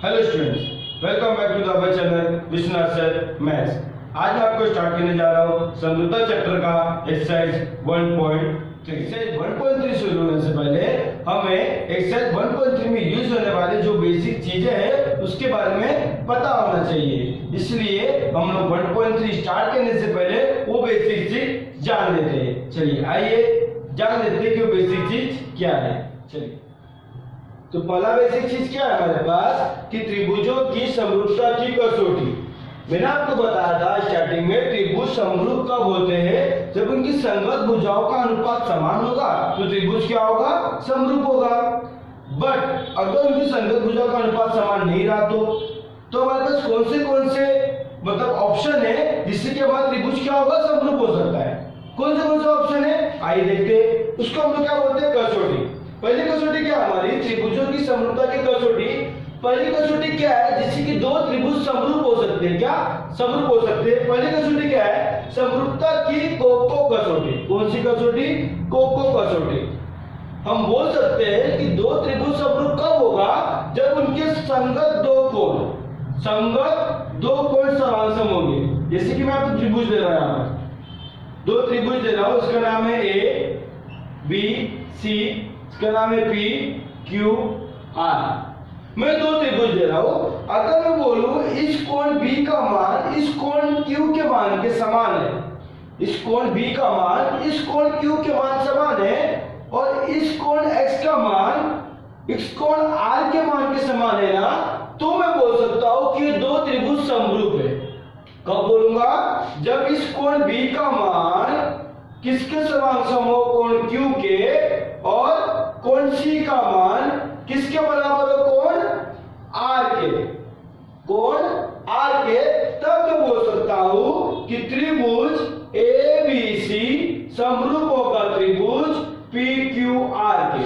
Hello students, welcome back to the our channel Vishwanath sir maths. आज मैं आपको start करने जा रहा हूँ समरूपता चैप्टर का एक्सरसाइज 1.3। एक्सरसाइज 1.3 शुरू होने से पहले हमें एक्सरसाइज 1.3 में यूज होने वाले जो बेसिक चीजें हैं उसके बारे में पता होना चाहिए। इसलिए हम लोग 1.3 स्टार्ट करने से पहले वो बेसिक चीज जान लेते हैं। चलिए आइए जान लेते हैं कि वो बेसिक चीज क्या है। चलिए, तो पहला बेसिक चीज क्या है हमारे पास कि त्रिभुजों की समरूपता की कसौटी। मैंने आपको बताया था स्टार्टिंग में त्रिभुज समरूप कब होते हैं, जब उनकी संगत भुजाओं का अनुपात समान होगा तो त्रिभुज क्या होगा, समरूप होगा। बट अगर उनकी संगत भुजाओं का अनुपात समान नहीं रहा तो हमारे पास कौन से मतलब ऑप्शन है जिससे कि हमारा त्रिभुज क्या होगा, समरूप हो सकता है। कौन से ऑप्शन है आइए देखते हैं। उसको हम लोग क्या बोलते हैं, कसौटी। पहली कसौटी क्या है हमारी, त्रिभुजों की समरूपता की कसौटी। पहली कसौटी क्या है, जिससे कि दो त्रिभुज समरूप हो सकते हैं। क्या समरूप हो सकते हैं? पहली कसौटी क्या है, समरूपता की कोको कसौटी। कौन सी कसौटी, कोको कसौटी। हम बोल सकते हैं कि दो त्रिभुज समरूप कब होगा, जब उनके संगत दो कोण समांसम होंगे। जैसे कि मैं आपको त्रिभुज दे रहा हूं, दो त्रिभुज दे रहा हूं, उसका नाम है ए बी सी, इसका नाम है पी क्यू आर। मैं दो त्रिभुज दे रहा हूं। अगर मैं बोलूं इस कोण बी का मान इस कोण क्यू के मान के समान है, इस कोण बी का मान इस कोण क्यू के मान समान है, और इस कोण एक्स का मान इस कोण आर के मान के समान है ना, तो मैं बोल सकता हूं कि दो त्रिभुज समरूप है। कब बोलूंगा, जब इस कोण बी का मान किसके समांसम हो, कोण क्यू के, और कोण सी का मान किसके बराबर हो, कोण आर के, कोण आर के। तब मैं बोल सकता हूं कि त्रिभुज ए बी सी समरूप होगा त्रिभुज पी क्यू आर के।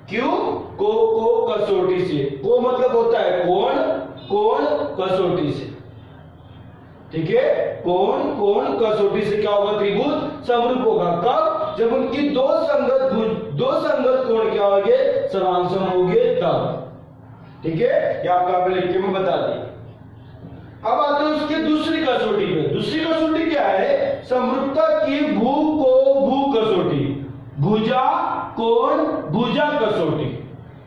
क्यों, को कसौटी से। को मतलब होता है कोण कसौटी से। ठीक है, कोण कसौटी से क्या होगा, त्रिभुज समरूप होगा। कब, जब उनकी दो संगत कोण क्या होंगे, समांसम होंगे तब। ठीक है, ये आपका लिख के मैं बता दिया। अब आते हैं उसकी दूसरी कसौटी पे। दूसरी कसौटी क्या है, समरूपता की भू कसौटी। भुजा कोण भुजा कसौटी।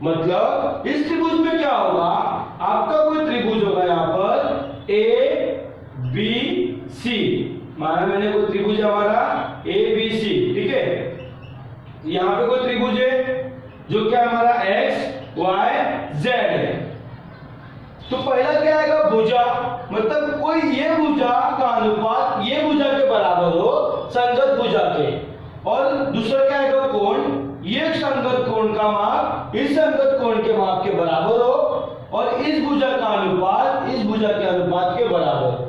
मतलब इस त्रिभुज में क्या होगा, आपका कोई त्रिभुज होगा यहाँ पर ए बी सी, माना मैंने कोई त्रिभुज हमारा ए बी सी। ठीक है, यहाँ पे कोई त्रिभुज है जो क्या हमारा एक्स वाई जेड है। तो पहला क्या आएगा, भुजा। मतलब कोई ये भुजा का अनुपात ये भुजा के बराबर हो, संगत भुजा के। और दूसरा क्या आएगा, कोण। ये संगत कोण का माप इस संगत कोण के माप के बराबर हो, और इस भुजा का अनुपात इस भुजा के अनुपात के बराबर।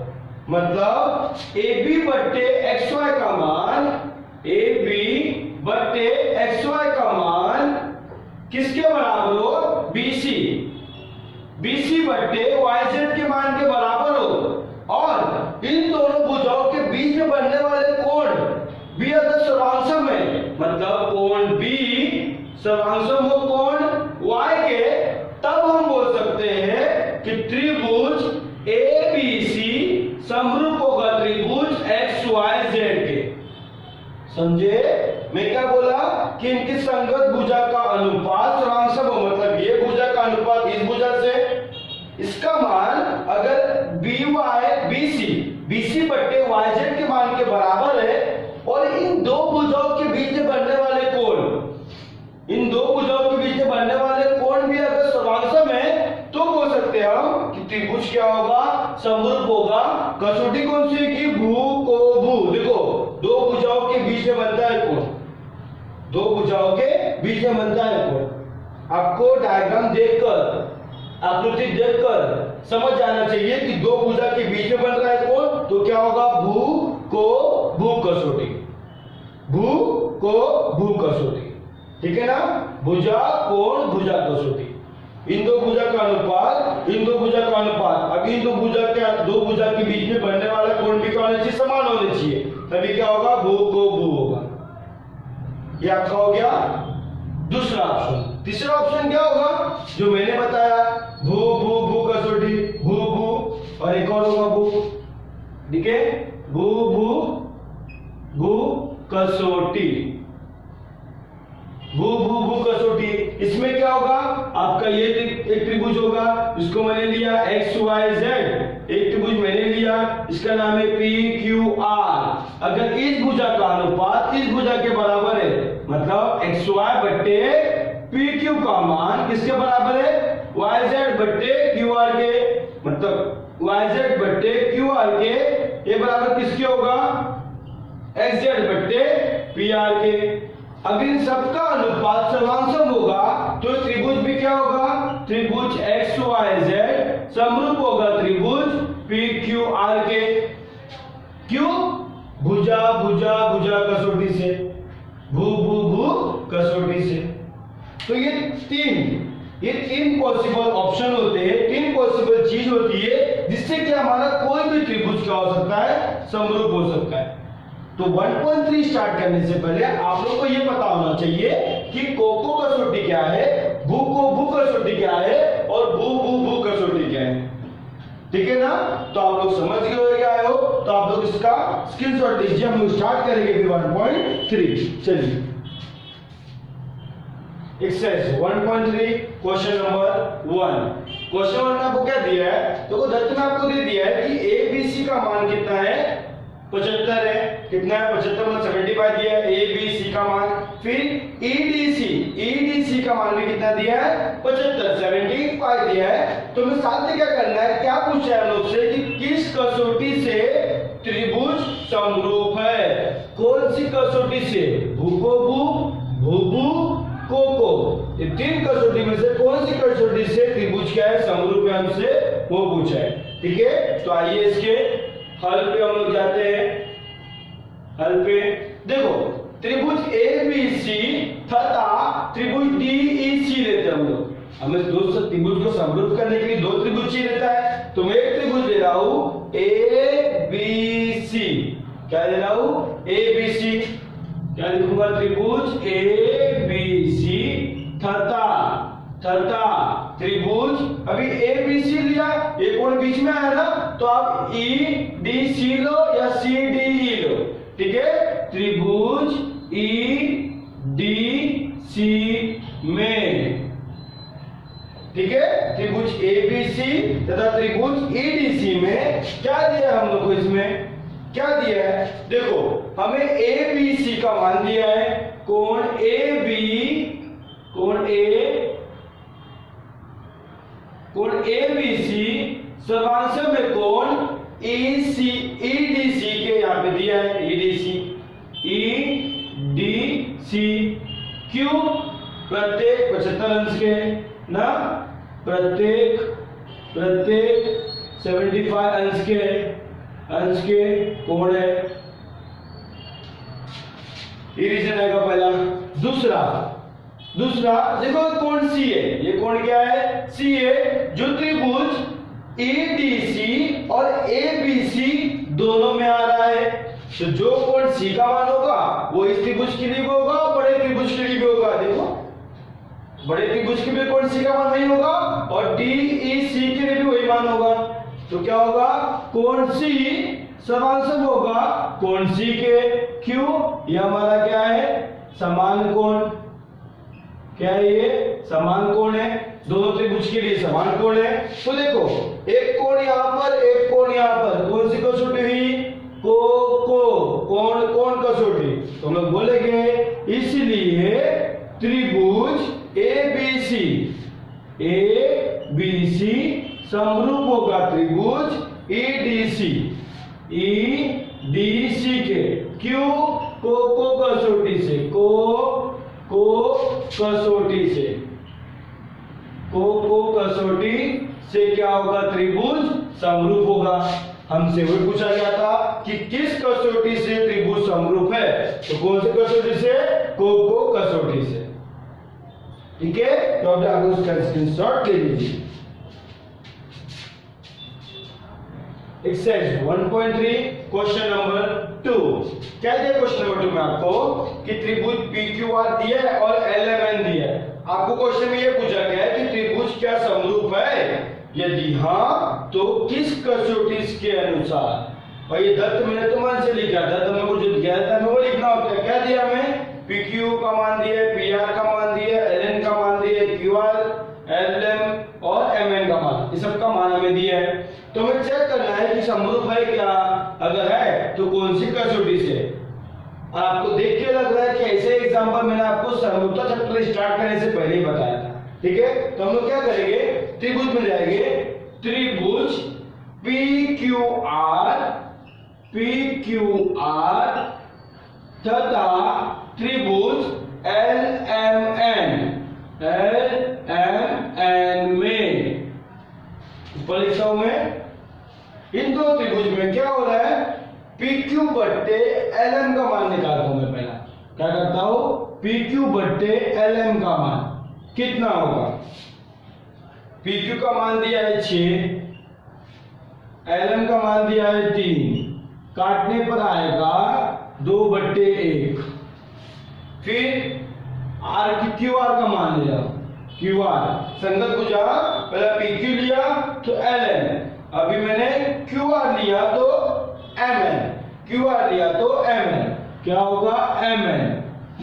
मतलब ए बी बट्टे एक्स वाई का मान, ए बी बट्टे एक्स वाई का मान किसके बराबर हो, बीसी। बीसी बट्टे वाई जेड के मान के बराबर हो, और इन दोनों भुजाओं के बीच में बनने वाले कोण भी अगर सर्वांशम है, मतलब कोण बी सर्वांशम हो कोण वाई के, तब हम बोल सकते हैं कि त्रिभुज ए बी सी समरूप होगा त्रिभुज एक्स वाई जेड के। समझे, मैं क्या बोला कि इनकी संगत भुजा का अनुपात सर्वांशम हो, मतलब ये भुजा का अनुपात इस भुजा से, इसका मान अगर बीसी बट्टे वाई जेड के मान के बराबर है, और इन दो भुजाओं के बीच में बनने वाले कोण, इन दो भुजाओं के बीच में बनने वाले कोण भी अगर सर्वांशम है, तो बोल सकते हैं हम कि त्रिभुज क्या होगा, समरूप होगा। कसौटी कौन सी की, भू को भू। देखो, दो भुजाओं के बीच में बनता है कोण, दो भुजाओं के बीच में बनता है कोण। आपको डायग्राम देखकर, आकृति देखकर समझ जाना चाहिए कि दो भुजा के बीच में बन रहा है कोण, तो क्या होगा, भू को भू कसौटी। भू को भू कसौटी। ठीक है ना, भुजा कोण भुजा कसौटी। इन दो भुजा का अनुपात अब इन दो भुजा के बीच में बनने वाला कोण भी क्या होना चाहिए, समान होने चाहिए, तभी क्या होगा, भू को भू होगा। ये आपका हो गया दूसरा ऑप्शन। तीसरा ऑप्शन क्या होगा, जो मैंने बताया, भू भू भू कसौटी, भू भू भू कसौटी। इसमें क्या होगा, आपका ये एक त्रिभुज होगा, इसको मैंने लिया XYZ, एक त्रिभुज मैंने लिया, इसका नाम है PQR। अगर इस भुजा का अनुपात इस भुजा के बराबर है, मतलब XY बट्टे PQ का मान किसके बराबर है, YZ बट्टे QR के, मतलब YZ बट्टे QR के, ये बराबर किसके होगा, XZ बट्टे PR के। अगर इन सबका अनुपात सर्वांशम होगा तो त्रिभुज भी क्या होगा, त्रिभुज XYZ समरूप होगा त्रिभुज PQR के। क्यों, भुजा भुजा भुजा कसौटी से, भू भू भू कसौटी से। तो ये तीन पॉसिबल ऑप्शन होते हैं, तीन पॉसिबल चीज होती है जिससे कि हमारा कोई भी त्रिभुज क्या हो सकता है, समरूप हो सकता है। तो 1.3 स्टार्ट करने से पहले आप लोग को यह पता होना चाहिए कि कोको कसौटी क्या है, भू को भू कसौटी क्या है और भू भू भू कसौटी क्या है। ठीक है ना, तो आप लोग समझ गए आए हो, तो आप लोग इसका स्क्रीनशॉट लीजिए। हम लोग स्टार्ट करेंगे फिर 1.3। चलिए एक्सरसाइज 1.3 क्वेश्चन नंबर 1। क्वेश्चन 1 में आपको क्या दिया है, तो दत्त में आपको दे दिया है कि ABC का मान कितना है, 75 है। कितना है, 75 मतलब 75 दिया है ABC का मान। फिर EDC का मान भी कितना दिया है, 75, 75 दिया है। तो हमें साथ में क्या करना है, क्या पूछा है हम लोग से कि किस कसौटी से त्रिभुज समरूप है। कौन सी कसौटी से, भू को भू, भू भू को, ये तीन कसौटी में से कौन सी कसौटी से त्रिभुज क्या है, समरूप है, हमसे वो पूछा है। ठीक है, तो आइए इसके हल पे हम लोग जाते हैं। हल पे देखो, त्रिभुज ABC तथा त्रिभुज DEC लेते हैं हम लोग। हमें दो त्रिभुज को समरूप करने के लिए दो त्रिभुज चाहिए रहता है, तो मैं एक त्रिभुज ले रहा हूं ABC। क्या ले रहा हूं, ABC। क्या लिखूंगा, त्रिभुज ABC तथा त्रिभुज, अभी ABC लिया, एक कोण बीच में आया ना, तो आप EDC लो या CDE लो। ठीक है, त्रिभुज EDC में, ठीक है, त्रिभुज ABC तथा त्रिभुज EDC में क्या दिया हम लोग को, इसमें क्या दिया है, देखो हमें ABC का मान दिया है, कोण ABC सर्वांशम में कोण EDC के यहाँ पे दिया है, EDC क्यों, प्रत्येक 75 अंश के ना, प्रत्येक 75 अंश के कोण है। ये रीजन आएगा पहला। दूसरा देखो कोण C है, ये कोण क्या है, C है, जो त्रिभुज EDC और ABC दोनों में आ रहा है। तो जो कोण C का मान होगा वो इस त्रिभुज के लिए भी होगा, बड़े त्रिभुज के लिए भी होगा। देखो बड़े त्रिभुज के लिए कोण C का मान वही होगा और DEC के लिए भी वही मान होगा। तो क्या होगा, कोण C समांसम होगा कोण C के। क्यों, यह हमारा क्या है, समान कोण। क्या है, ये समान कोण है, दोनों त्रिभुज के लिए समान कोण है। तो देखो एक कोण यहां पर, एक कोण यहां पर, कौन सी कसौटी हुई, कोण कसौटी। तो हम लोग बोलेंगे इसलिए त्रिभुज ABC समरूप होगा त्रिभुज EDC के। क्यों, को कसौटी से, कसौटी से क्या होगा, त्रिभुज समरूप होगा। हमसे वही पूछा गया था कि किस कसौटी से त्रिभुज समरूप है, तो कौन सी कसौटी से, को कसौटी से। ठीक है, तो अब आप उसका स्क्रीनशॉट ले लीजिए। Exercise 1.3 question number 2। क्या दिया क्वेश्चन नंबर 2 में आपको कि त्रिभुज PQR दिया है और LMN दिया है। आपको क्वेश्चन में यह पूछा गया है कि त्रिभुज क्या समरूप है, यदि हां तो किस कसौटी के अनुसार। और ये दत्त मैंने तो मन से लिखा, दत्त मेरे को जो दिया था मैं वो लिखना होता है। क्या दिया हमें? PQ का मान दिया है, PR का मान दिया है, LN का मान दिया है, QR, LM और MN का मान, ये सब का मान हमें दिया है। तो हमें चेक करना है कि समरूप है क्या, अगर है तो कौन सी कसौटी से। और आपको देख के लग रहा है कि ऐसे एग्जांपल मैंने आपको समरूपता चैप्टर स्टार्ट करने से पहले ही बताया था, ठीक है। तो हम लोग क्या करेंगे, त्रिभुज में जाएंगे, त्रिभुज PQR तथा त्रिभुज LMN में ऊपर लिखा हूं मैं। इन दो त्रिभुज में क्या हो रहा है, PQ बट्टे LM का मान निकालता हूं मैं। पहला क्या करता हूं, PQ बट्टे LM का मान कितना होगा। PQ का मान दिया है 6, LM का मान दिया है 3, काटने पर आएगा 2/1। फिर QR का मान लिया, QR संगत भुजा, पहले PQ लिया तो LN, अभी मैंने QR लिया तो MN, QR लिया तो MN, क्या होगा MN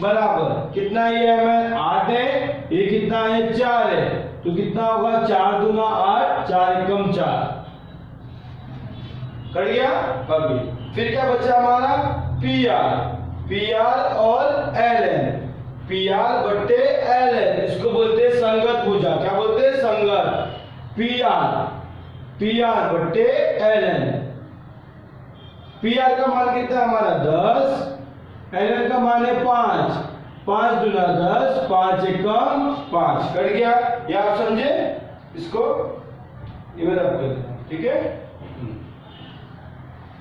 बराबर कितना है, ये MN 8 है, ये कितना है 4 है, तो कितना होगा 4 दूना 8, 4 एकम 4 कट गया। अभी फिर क्या बचा हमारा, PR और LN, PR बट्टे LN, इसको बोलते हैं संगत भुजा। क्या बोलते हैं, संगत। PR बट्टे LN, PR का मान कितना है हमारा 10, LN का मान है 5, 5 दूना 10, 5 एकम 5 कट गया। ये आप समझे, इसको ये मेरा कर देना, ठीक है,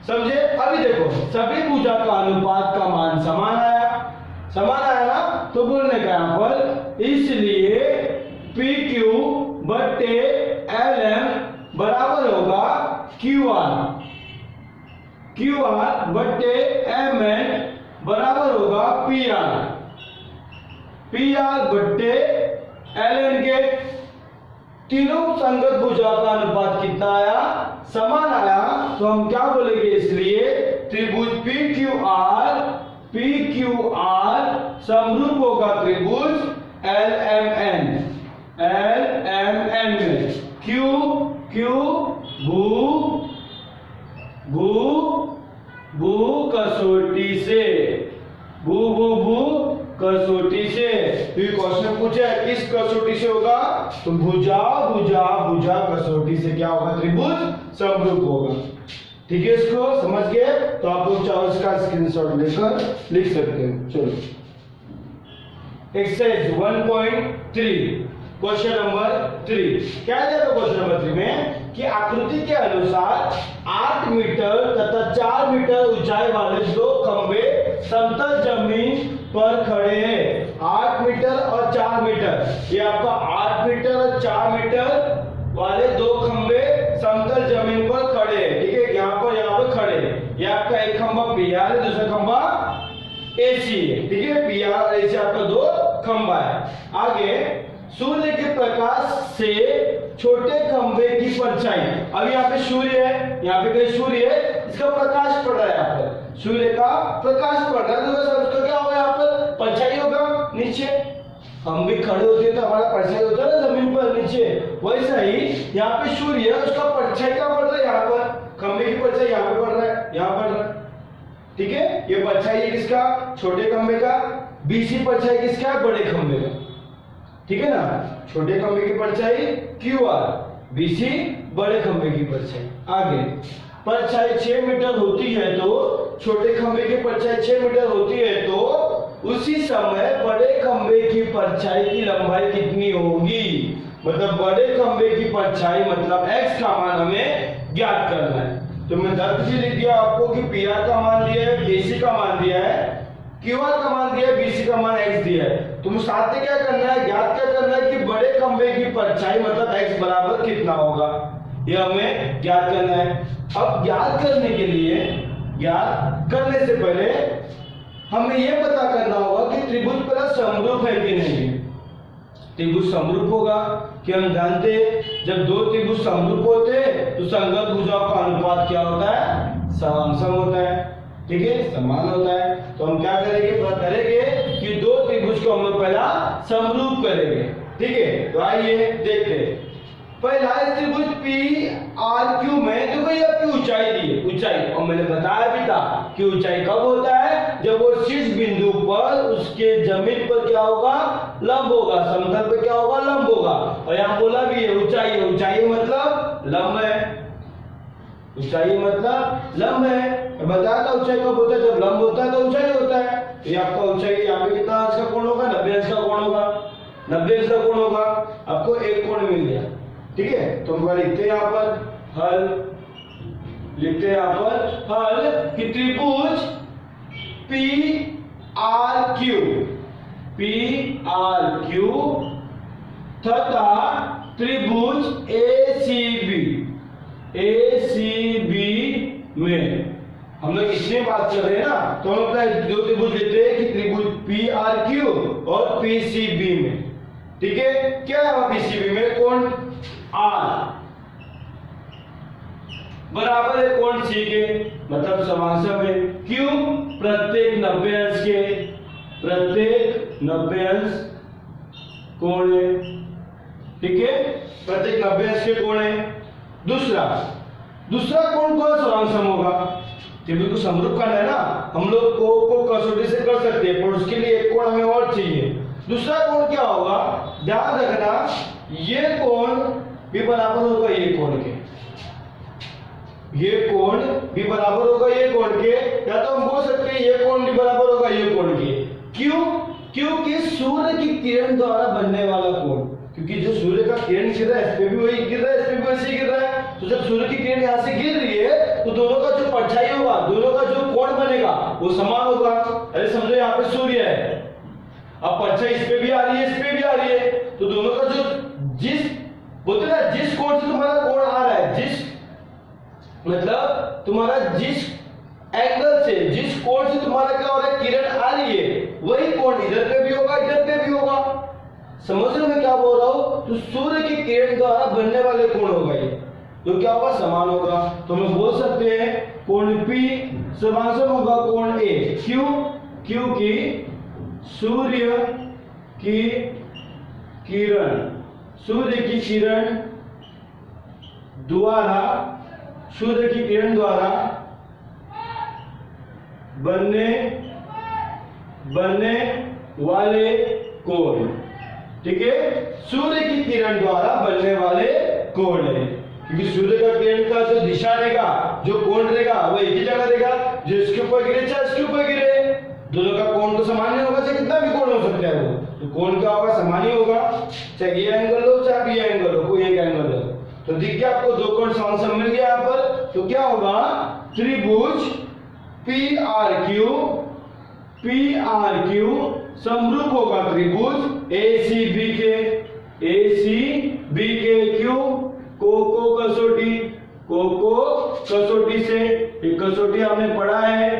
समझे। अभी देखो सभी भुजा का अनुपात का मान समान आया, समान आया ना, तो बोलने का यहां पर, इसलिए PQ बट्टे LM बराबर होगा QR बट्टे MN बराबर होगा PR बट्टे LN के। तीनों संगत भुजा का अनुपात कितना आया, समान आया, तो हम क्या बोलेंगे, इसलिए त्रिभुज PQR समरूप होगा त्रिभुज LMN में। भू कसौटी से, भू कसौटी से। तो ये क्वेश्चन पूछा है किस कसौटी से होगा, तो भुजा कसौटी से क्या होगा, त्रिभुज समरूप होगा। ठीक है, इसको समझ गए तो आप लोग चाहो इसका स्क्रीनशॉट लेकर लिख सकते हैं। चलो एक्सरसाइज 1.3 क्वेश्चन नंबर 3 क्या दिया था क्वेश्चन नंबर 3 में कि आकृति के अनुसार 8 मीटर तथा 4 मीटर ऊंचाई वाले दो खंबे समतल जमीन पर खड़े हैं। 8 मीटर और 4 मीटर, ये आपका 8 मीटर और 4 मीटर वाले दो खंबे समतल जमीन पर खड़े हैं। ठीक है, यहाँ पर खड़े हैं। ये आपका एक खंबा PR है, दूसरा खंबा AC है। ठीक है, PR और AC आपका दो खंबा है। आगे सूर्य के प्रकाश से छोटे खंबे की परछाई, अब यहाँ पे सूर्य है, यहाँ पे कहीं सूर्य है, इसका प्रकाश पड़ रहा है, यहाँ पर सूर्य का प्रकाश पड़ रहा है, तो उसका क्या होगा, यहाँ पर परछाई होगा नीचे। हम भी खड़े होते हैं तो हमारा परछाई होता है ना जमीन पर नीचे, वैसा ही यहाँ पे सूर्य है, उसका परछाई क्या पड़ रहा है, यहाँ पर खंबे की परछाई यहाँ पे पड़ रहा है, यहाँ पड़ रहा है। ठीक है, ये परछाई है किसका, छोटे खंबे का। BC परछाई किसका, बड़े खंबे का। ठीक है ना, छोटे खंबे की परछाई QR, BC बड़े खंबे की परछाई। आगे परछाई 6 मीटर होती है तो छोटे खंबे की परछाई 6 मीटर होती है तो उसी समय बड़े खंबे की परछाई की लंबाई कितनी होगी। मतलब बड़े खंबे की परछाई मतलब x का मान हमें ज्ञात करना है। तो मैं दत्त जी लिख दिया आपको कि PR का मान दिया है, BC का मान दिया है, QR का मान दिया है, BC का मान x दिया है। तुम साथ में क्या करना है, ज्ञात क्या करना है कि बड़े खंबे की परछाई मतलब x बराबर कितना होगा, ये हमें ज्ञात करना है। अब ज्ञात करने के लिए, ज्ञात करने से पहले हमें यह पता करना होगा कि त्रिभुज पहला समरूप है कि नहीं। त्रिभुज समरूप होगा कि हम जानते हैं जब दो त्रिभुज समरूप होते हैं तो संगत भुजाओं का अनुपात क्या होता है, समांसम होता है, ठीक है, समान होता है। तो हम क्या करेंगे, पता करेंगे कि दो त्रिभुज को हम लोग पहला समरूप करेंगे, ठीक है। तो आइए देखते हैं। पहला त्रिभुज PRQ में तो भाई आपकी ऊंचाई दी है, ऊंचाई, और मैंने बताया भी था कि ऊंचाई कब होता है, जब वो शीर्ष बिंदु पर उसके जमीन पर क्या होगा, लंब होगा, समतल पे क्या होगा, लंब होगा। और यहाँ बोला भी है ऊंचाई, ऊंचाई मतलब लंब है, ऊंचाई मतलब लंब है। बताया था ऊंचाई कब होता है, जब लंब होता है तो ऊंचाई होता है। तो ये आपका ऊंचाई यहाँ पे कितना अंश का कोण होगा, 90 अंश का कोण होगा, 90 अंश का कोण होगा, आपको एक कोण मिल गया, ठीक है। तो हम लिखते हैं यहाँ पर हल, लिखते हैं यहाँ पर हल कि त्रिभुज PRQ तथा त्रिभुज ACB में, हम लोग इसमें बात कर रहे हैं ना, तो हम अपना दो त्रिभुज लेते हैं कि त्रिभुज PRQ और PCB में, ठीक है। क्या है PCB में, कोण R बराबर है कोण C के, मतलब समांसम है। क्यों, प्रत्येक 90 अंश के, प्रत्येक 90 अंश कोण है, ठीक है, प्रत्येक 90 अंश के कोण है। दूसरा कोण कौन समांसम होगा, त्रिभुज को समरूप करना है ना, हम लोग को कसौटी से कर सकते हैं, पर उसके लिए एक कोण हमें और चाहिए। दूसरा कोण क्या होगा, ध्यान रखना, ये कोण भी बराबर होगा ये कोण के, ये कोण भी बराबर होगा ये कोण के, या तो हम बोल सकते हैं ये कोण भी बराबर होगा ये कोण के। क्यों, क्योंकि सूर्य की किरण द्वारा बनने वाला कोण, क्योंकि जो सूर्य का किरण गिर रहा है इस पे भी वही गिर रहा है, इस पे भी वैसे गिर रहा है। तो जब सूर्य की किरण यहाँ से गिर रही है तो दोनों का जो परछाई होगा, दोनों का जो कोण बनेगा वो समान होगा। अरे समझो यहाँ पे सूर्य है, अब परछाई इस पे भी आ रही है, इस पे भी आ रही है, तो दोनों का जो जिस बोलते ना, जिस कोण से तुम्हारा कोण आ रहा है, जिस मतलब तुम्हारा जिस एंगल से, जिस कोण से तुम्हारा क्या हो रहा है, किरण आ रही है, वही कोण इधर पे भी होगा, इधर पे भी होगा। समझ रहे हो मैं क्या बोल रहा हूं, तो सूर्य की किरण द्वारा बनने वाले कोण होगा ये, तो क्या होगा, समान होगा। तो हम बोल सकते हैं कोण P समांसम होगा कोण A। क्यों, क्योंकि सूर्य की किरण द्वारा, सूर्य की किरण द्वारा बनने वाले कोण, ठीक है, सूर्य की किरण द्वारा बनने वाले कोण है। क्योंकि सूर्य का किरण का जो दिशा रहेगा, जो कोण रहेगा, वो एक ही जगह रहेगा, जो इसके ऊपर गिरे चाहे इसके ऊपर गिरे, दोनों का कोण तो समान ही होगा, चाहे कितना भी कोण हो सकता है वो, तो कोण क्या होगा, समान ही होगा, चाहे ये एंगल हो चाहे ये एंगल हो, कोई एक एंगल हो। तो दिख गया आपको, दो कोण समांसम मिल गया यहाँ पर। तो क्या होगा, त्रिभुज PRQ समरूप होगा त्रिभुज ACB के। क्यों, को कसौटी से, एक कसौटी हमने पढ़ा है,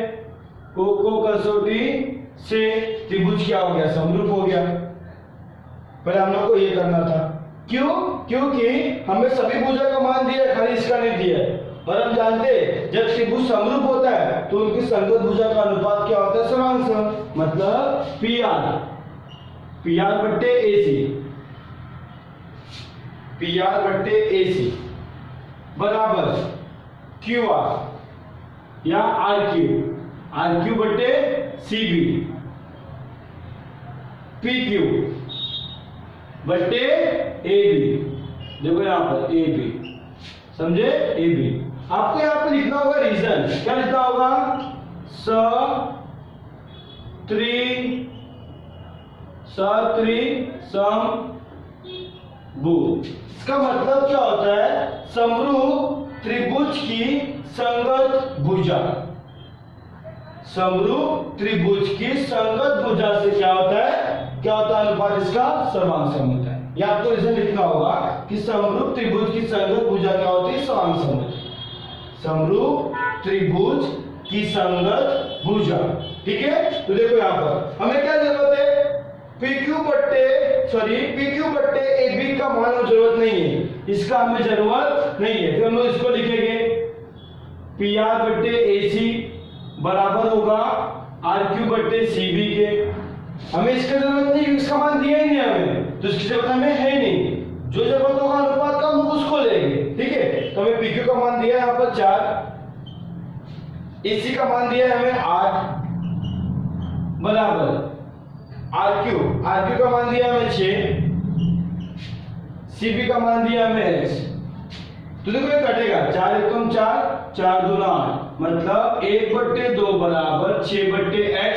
को कसौटी से त्रिभुज क्या हो गया, समरूप हो गया। पहले हम लोग को ये करना था। क्यों, क्योंकि हमें सभी भुजा का मान दिया, खाली इसका नहीं दिया। और हम जानते हैं जब त्रिभुज समरूप होता है तो उनकी संगत भुजा का अनुपात क्या होता है, समांसम, मतलब PR बट्टे AC बराबर QR या RQ बट्टे CB, PQ बट्टे AB। देखो यहाँ पर AB, समझे, AB। आपको यहाँ पे लिखना होगा रीजन, क्या लिखना होगा, समभु। इसका मतलब क्या होता है, समरूप त्रिभुज की संगत भुजा, समरूप त्रिभुज की संगत भुजा से क्या होता है अनुपात, इसका समांसम होता है। या आपको रीजन लिखना होगा कि समरूप त्रिभुज की संगत भुजा क्या होती है, समांसम होती है, समरूप त्रिभुज की संगत भुजा, ठीक है। तो देखो यहाँ पर हमें क्या जरूरत है, PQ बट्टे AB का मान जरूरत नहीं है, इसका हमें जरूरत नहीं है, फिर हम लोग इसको लिखेंगे पी आर बट्टे ए सी बराबर होगा आर क्यू बट्टे सी बी के। हमें इसकी जरूरत नहीं, इसका मान दिया ही नहीं हमें, तो इसकी जरूरत हमें है नहीं। जो जरूरत होगा अनुपात का हम उसको लेंगे, ठीक है। तो हमें पी क्यू का मान दिया है यहाँ पर 4, एसी का मान दिया है हमें 8 बराबर आर क्यू का मान दिया हमें 6, सीबी का मान दिया हमें x। तो देखो ये कटेगा, 4 एकम 4, 4 दूना 8, मतलब 1/2 बराबर 6/x।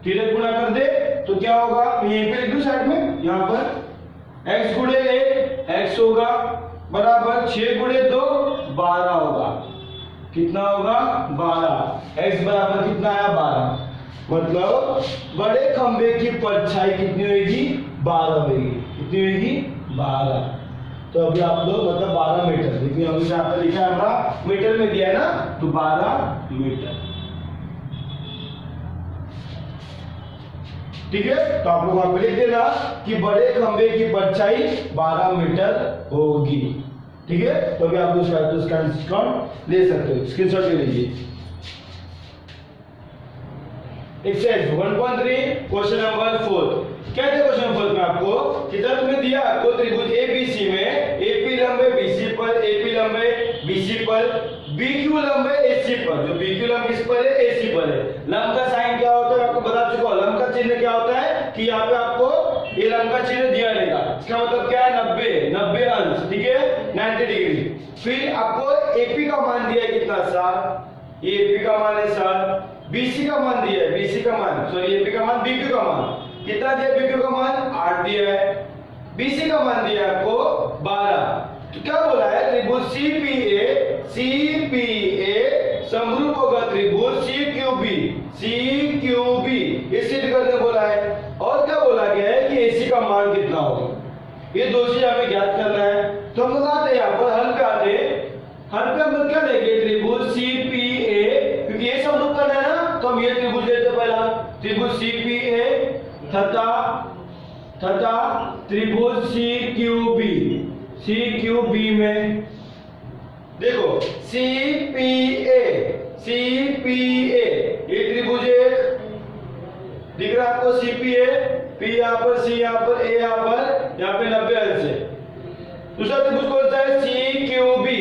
तिरक गुणा कर दे तो क्या होगा, मैं यहीं पे लिख दूं साइड में, यहाँ पर x गुणे 1 x होगा बराबर 6 गुणे 2 12 होगा। कितना होगा 12। x बराबर कितना आया 12, मतलब बड़े खंबे की परछाई कितनी होगी 12 होगी। कितनी होगी 12। तो अभी आप लोग मतलब 12 मीटर, देखिए अभी यहाँ पर लिखा है हमारा मीटर में दिया है ना, तो 12 मीटर, ठीक है। तो आप लोग वहां पे लिख देना कि बड़े खंबे की परछाई 12 मीटर होगी, ठीक है। तो अभी आप लोग उसका स्क्रीनशॉट ले सकते हो, स्क्रीनशॉट ले लीजिए। Exercise 1.3 question number 4। क्या है क्वेश्चन नंबर 4 में आपको कि तब में दिया आपको त्रिभुज एबीसी में एपी लंब है बीसी पर, एपी लंब है बीसी पर, बीक्यू लंब है एसी पर। जो बीक्यू लंब किस पर है, एसी पर है। लंब का साइन क्या होता है आपको बता चुका हूं। लंब का चिन्ह क्या होता है कि यहाँ पे आपको ये लंब का चिन्ह दिया रहेगा। इसका मतलब क्या है 90 अंश, ठीक है 90 डिग्री। फिर आपको एपी का मान दिया है कितना 7, ये एपी का मान है 7, बीसी का मान दिया है, बीसी का मान सॉरी एपी का मान, बीक्यू का मान कितना दिया, बीक्यू का मान 8 दिया है, बीसी का मान दिया है आपको 12। तो क्या बोला है, त्रिभुज सीपीए समरूप होगा त्रिभुज सीक्यूबी ये सिद्ध करने बोला है। और क्या बोला गया है कि एसी का मान कितना होगा, ये दो चीज हमें ज्ञात करना है। तो हम लोग आते हैं यहाँ पर हल पे आते हैं। हल पे हम लोग क्या लेंगे, त्रिभुज सीपीए, क्योंकि ये समरूप करना है ना, तो हम ये त्रिभुज लेते हैं पहला, त्रिभुज सीपीए तथा त्रिभुज सीक्यूबी में देखो सीपीए ये त्रिभुज एक दिख रहा है आपको, सीपीए, पी यहाँ पर, सी यहाँ पर, ए यहाँ पर, यहाँ पे 90 अंश है। दूसरा त्रिभुज कौन सा है, सीक्यूबी,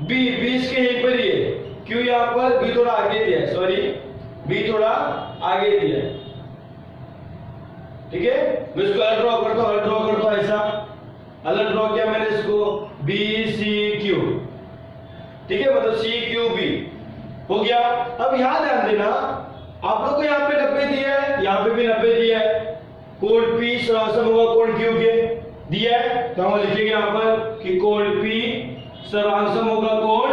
बी इसके यहीं पर ही है, क्यू यहाँ पर, बी थोड़ा आगे दिया है, सॉरी बी थोड़ा आगे दिया है, ठीक है। मैं इसको अलग ड्रॉ करता हूं, ऐसा अलग ड्रॉ किया मैंने इसको, बी सी क्यू, ठीक है, मतलब सी क्यू बी हो गया। अब यहां ध्यान देना, आप लोग को यहाँ पे 90 दिया है, यहाँ पे भी 90 दिया है, कोण पी सर्वांशम होगा कोण क्यू के दिया है, तो हम लिखेंगे यहाँ पर कि कोण पी सर्वांशम होगा कोण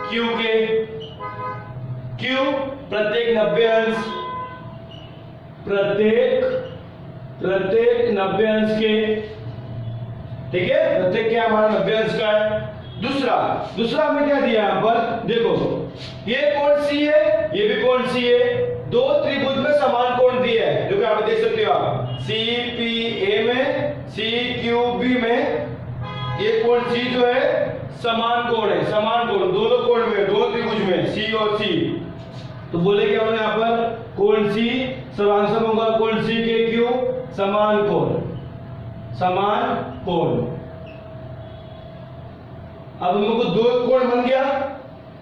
क्यू के। क्यू प्रत्येक 90 अंश, प्रत्येक 90 अंश के, ठीक है, प्रत्येक क्या हमारा 90 अंश का है। दूसरा हमें क्या दिया यहाँ पर, देखो ये कोण सी है, ये भी कोण सी है, दो त्रिभुज में समान कोण दिया है, जो कि आप देख सकते हो आप, सीपीए में सीक्यूबी में ये कोण सी जो है समान कोण है, समान कोण दोनों कोण में, दो त्रिभुज में सी और सी। तो बोलेंगे हम यहाँ पर कोण सी सर्वांशम होगा कोण सी के क्यू, समान कोण। अब हम लोग को दो कोण बन गया,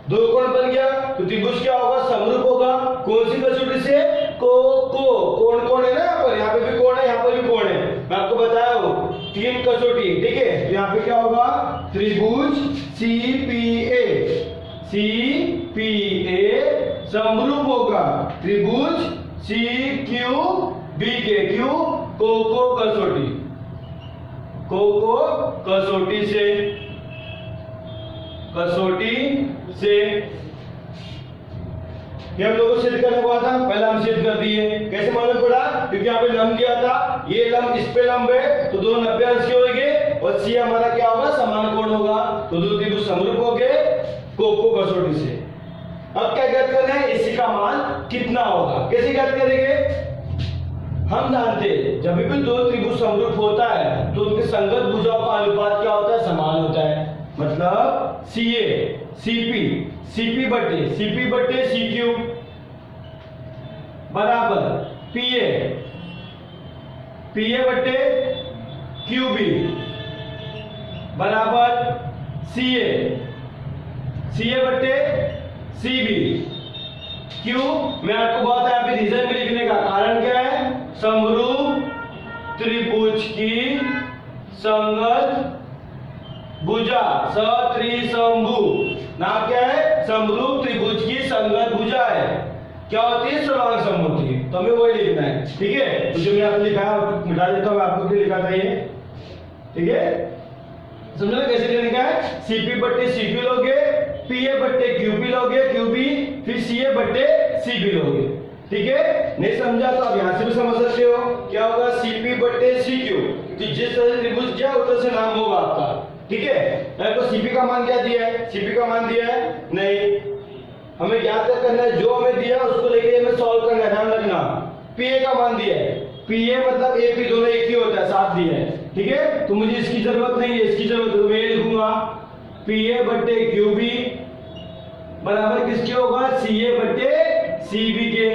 तो त्रिभुज क्या होगा, समरूप होगा। कौन सी कसौटी से, कोण है ना, यहाँ पे भी कोण है, यहाँ पर भी कोण है, मैं आपको बताया हूं 3 कसौटी, ठीक है। यहाँ पे क्या होगा, त्रिभुज सीपीए समरूप होगा त्रिभुज सीक्यूबी के, क्यू कोको कसौटी से ये हम लोगों को सिद्ध करने को था, पहला हम सिद्ध कर दिए। कैसे मालूम पड़ा, क्योंकि यहाँ पे लंब दिया था, ये लंब इस पे लंब है, तो दोनों 90 अंश के होंगे, और सी हमारा क्या होगा, समान कोण होगा, तो दो त्रिभुज समरूप हो गए कोको कसौटी से। अब क्या ज्ञात करना है, इसी का मान कितना होगा, कैसे ज्ञात करेंगे। हम जानते हैं जब भी दो त्रिभुज समरूप होता है तो उनके संगत भुजाओं का अनुपात क्या होता है, समान होता है। मतलब सीपी बटे सी क्यूब बराबर पीए बटे क्यूबी बराबर सीए बटे सीबी। क्यों? मैं आपको बहुत यहाँ पे रीजन भी लिखने का कारण क्या है? समरूप त्रिभुज की संगत भुजा, सत्रिशंभु नाम क्या है? समरूप त्रिभुज की संगत भुजा है। क्या होती है? सर्वांग सम होती है। तो हमें वही लिखना है, ठीक है। तो जो मैंने आपको लिखा है मिटा देता हूँ, आपको क्या लिखा था ये, ठीक है। समझो ना कैसे लिखने का है? सीपी बट्टे सीक्यू लोगे, पीए बट्टे क्यूपी लोगे, क्यूबी फिर सीए बट्टे सीबी लोगे, ठीक है। नहीं समझा तो आप यहाँ से भी समझ सकते हो। क्या होगा? सीपी बट्टे सीक्यू, तो जिस तरह से त्रिभुज किया उस से नाम होगा आपका, ठीक है। तो सीपी का मान क्या दिया है? सीपी का मान दिया है नहीं, हमें ज्ञात करना है। जो हमें दिया उसको लेके हमें सॉल्व करना है, ध्यान रखना। पीए का मान दिया है, पीए मतलब एपी दोनों एक ही होता है, साथ दिया है, ठीक है। तो मुझे इसकी जरूरत नहीं है, इसकी जरूरत है तो मैं लिखूंगा पीए बट्टे क्यूबी बराबर किसके होगा? सीए बट्टे सीबी के।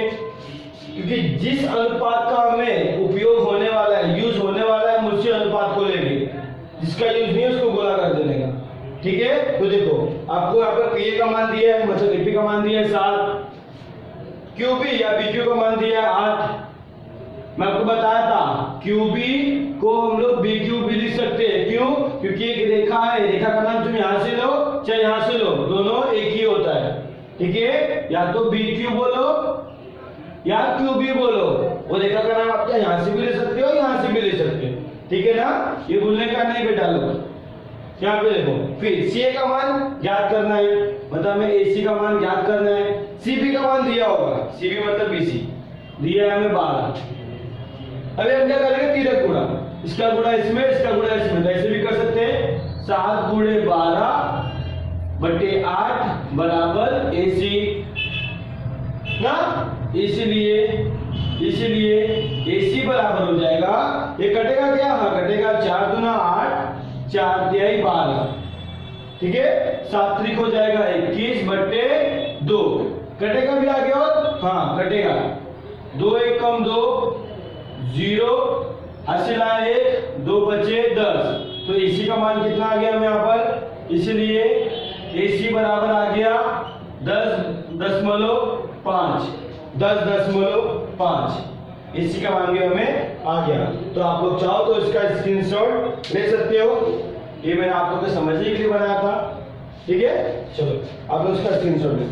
क्योंकि जिस अनुपात का हमें उपयोग होने वाला है, यूज होने वाला है, मुझसे अनुपात को लेंगे, जिसका यूज नहीं है उसको गोला कर देने का, ठीक है। तो देखो आपको यहाँ पर पीए का मान दिया है, मतलब एपी का मान दिया है 7, क्यूबी या बीक्यू का मान दिया है 8। मैं आपको बताया था क्यूबी को हम लोग बीक्यू भी लिख सकते हैं। क्यों? क्योंकि एक रेखा है, रेखा का नाम तुम यहां से लो चाहे यहां से लो, दोनों एक ही होता है, ठीक है। या तो बीक्यू बोलो या क्यूबी बोलो, वो रेखा का नाम आप यहां से भी ले सकते हो, यहां से भी ले सकते हो, ठीक है ना। ये भूलने का नहीं बेटा लोग। यहाँ पे देखो, फिर सीए का मान ज्ञात करना है, मतलब हमें एसी का मान ज्ञात करना है। सीबी का मान दिया होगा, सीबी मतलब बीसी दिया है हमें 12। अभी हम क्या करेंगे? तीरक गुणा, इसका गुणा इसमें, इसका गुणा इसमें, ऐसे भी कर सकते हैं। 7 गुणे 12 बटे 8 बराबर एसी ना, इसलिए एसी बराबर हो जाएगा, ये कटेगा क्या? हाँ कटेगा, 4 दूना 8, 4 तिहाई 12, ठीक है। 7 त्रिक हो जाएगा 21 बटे 2, कटेगा भी आगे और हाँ कटेगा, 2 1 कम 2 0, हासिल आए 2 बचे 10। तो एसी का मान कितना आ गया हमें यहाँ पर? इसलिए एसी बराबर आ गया 10.5। एसी का मान भी हमें आ गया। तो आप लोग चाहो तो इसका स्क्रीनशॉट ले सकते हो, ये मैंने आप लोगों को समझने के लिए बनाया था, ठीक है। चलो आप लोग इसका स्क्रीनशॉट ले।